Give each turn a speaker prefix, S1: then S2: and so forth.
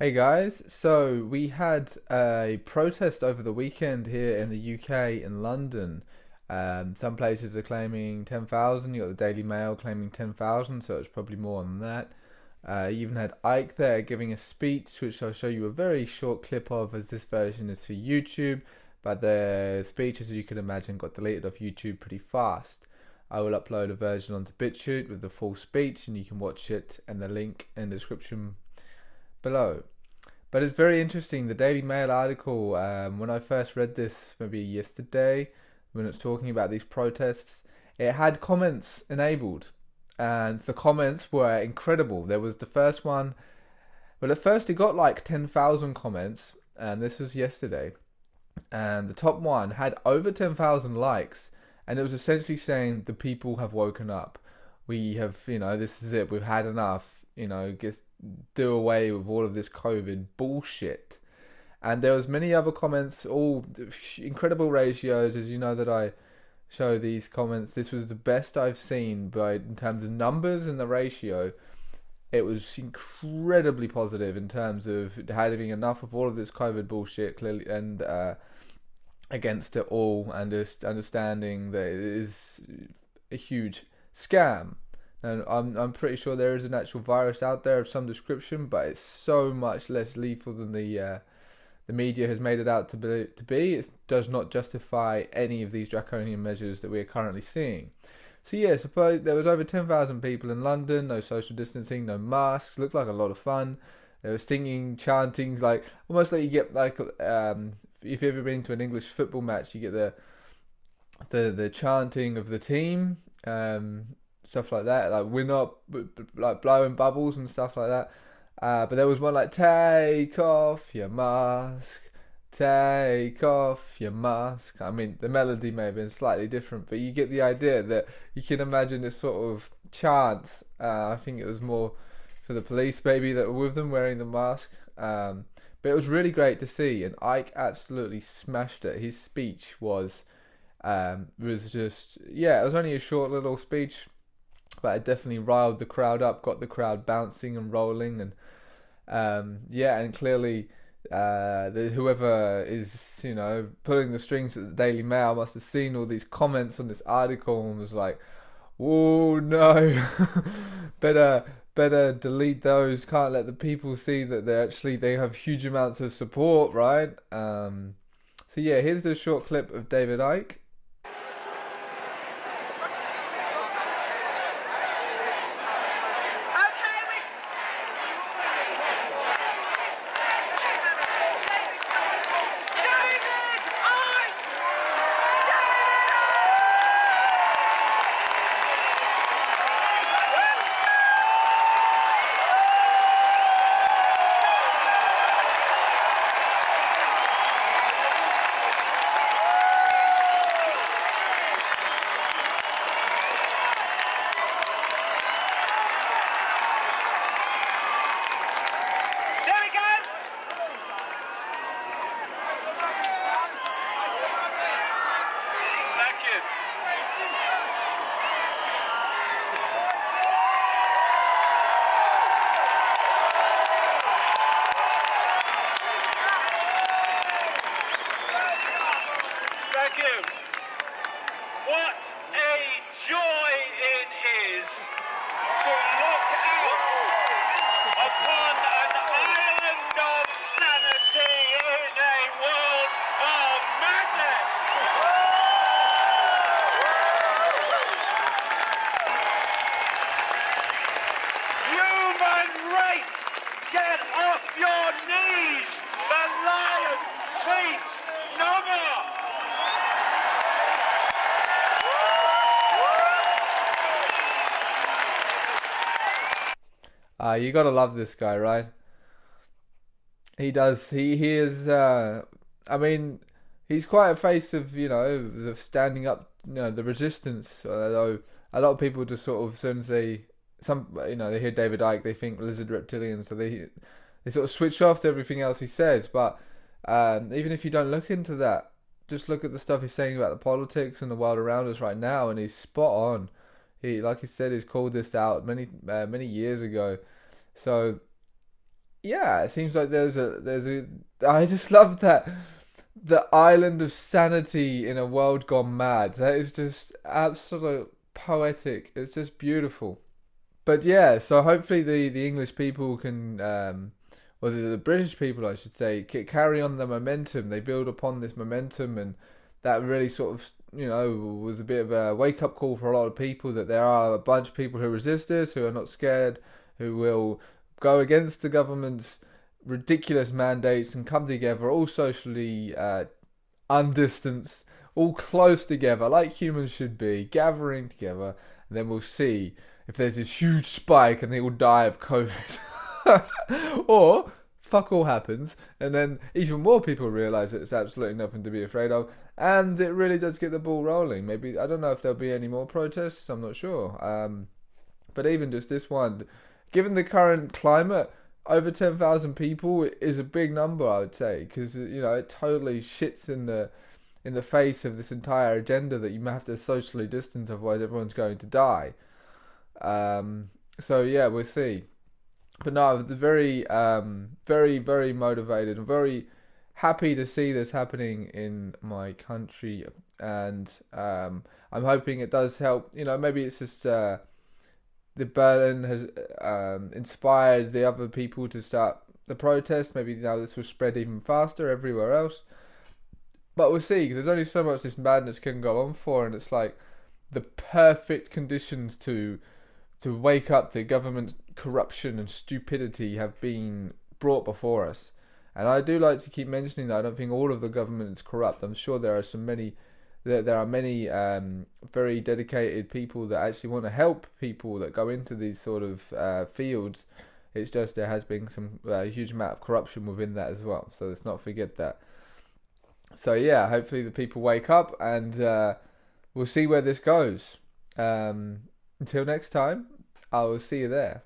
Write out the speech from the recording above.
S1: Hey guys, so we had a protest over the weekend here in the UK in London. Some places are claiming 10,000. You got the Daily Mail claiming 10,000, so it's probably more than that. You even had Ike there giving a speech, which I'll show you a very short clip of, as this version is for YouTube. But the speech, as you can imagine, got deleted off YouTube pretty fast. I will upload a version onto Bitchute with the full speech, and you can watch it in the link in the description below. But it's very interesting. The Daily Mail article, when I first read this, maybe yesterday, when it's talking about these protests, it had comments enabled, and the comments were incredible. There was the first one. Well, at first it got like 10,000 comments, and this was yesterday. And the top one had over 10,000 likes, and it was essentially saying the people have woken up. We have, this is it. We've had enough. Do away with all of this COVID bullshit. And there was many other comments, all incredible ratios, as you know that I show these comments. This was the best I've seen, but in terms of numbers and the ratio, it was incredibly positive in terms of having enough of all of this COVID bullshit clearly, and against it all, and just understanding that it is a huge scam. And I'm pretty sure there is an actual virus out there of some description, but it's so much less lethal than the media has made it out to be. It does not justify any of these draconian measures that we are currently seeing. So yeah, suppose there was over 10,000 people in London, no social distancing, no masks. Looked like a lot of fun. There was singing, chanting, like almost like you get like if you've ever been to an English football match, you get the chanting of the team. Stuff like that, like we're not like blowing bubbles and stuff like that. But there was one like take off your mask, take off your mask. I mean, the melody may have been slightly different, but you get the idea that you can imagine this sort of chants. I think it was more for the police maybe that were with them wearing the mask. But it was really great to see, and Ike absolutely smashed it. His speech was just, yeah, it was only a short little speech, but it definitely riled the crowd up, got the crowd bouncing and rolling, and and clearly whoever is pulling the strings at the Daily Mail must have seen all these comments on this article and was like, "Oh no, better delete those. Can't let the people see that they have huge amounts of support, right?" So yeah, here's the short clip of David Icke.
S2: Thank you. What a joy it is to look out upon an island of sanity in a world of madness. Human race, get off your knees. The lion sleeps no more.
S1: You gotta love this guy, right? He does. He is. I mean, he's quite a face of the standing up, the resistance. Although a lot of people just sort of, as soon as they they hear David Icke, they think lizard reptilian, so they sort of switch off to everything else he says. But even if you don't look into that, just look at the stuff he's saying about the politics and the world around us right now, and he's spot on. He, like he said, he's called this out many years ago. So Yeah, it seems like there's a. I just love that the island of sanity in a world gone mad. That is just absolute poetic. It's just beautiful. But yeah, so hopefully the English people can, or the British people, I should say, carry on the momentum. They build upon this momentum, and that really sort of, was a bit of a wake up call for a lot of people that there are a bunch of people who resist this, who are not scared, who will go against the government's ridiculous mandates and come together, all socially undistanced, all close together, like humans should be, gathering together, and then we'll see if there's this huge spike and they all die of COVID. Or fuck all happens, and then even more people realise that it's absolutely nothing to be afraid of, and it really does get the ball rolling. Maybe, I don't know if there'll be any more protests, I'm not sure. But even just this one, given the current climate, over 10,000 people is a big number, I would say, because it totally shits in the face of this entire agenda that you have to socially distance, otherwise everyone's going to die. So yeah, we'll see. But no, I'm very, very, very motivated and very happy to see this happening in my country, and I'm hoping it does help. Maybe it's just the Berlin has inspired the other people to start the protest. Maybe now this will spread even faster everywhere else. But we'll see. 'Cause there's only so much this madness can go on for, and it's like the perfect conditions to wake up to government corruption and stupidity have been brought before us. And I do like to keep mentioning that I don't think all of the government is corrupt. I'm sure there are many very dedicated people that actually want to help people that go into these sort of fields. It's just there has been some huge amount of corruption within that as well. So let's not forget that. So yeah, hopefully the people wake up, and we'll see where this goes. Until next time, I will see you there.